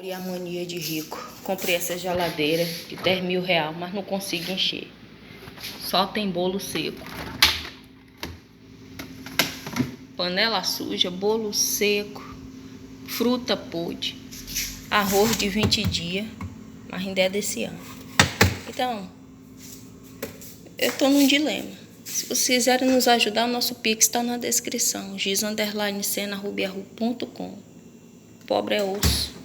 aí a mania de rico. Comprei essa geladeira de 10 mil reais, mas não consigo encher. Só tem bolo seco. Panela suja, bolo seco, fruta podre, arroz de 20 dias, mas ainda é desse ano. Então, eu tô num dilema. Se vocês quiserem nos ajudar, o nosso Pix está na descrição. giz_cena@rubiarru.com. Pobre é osso.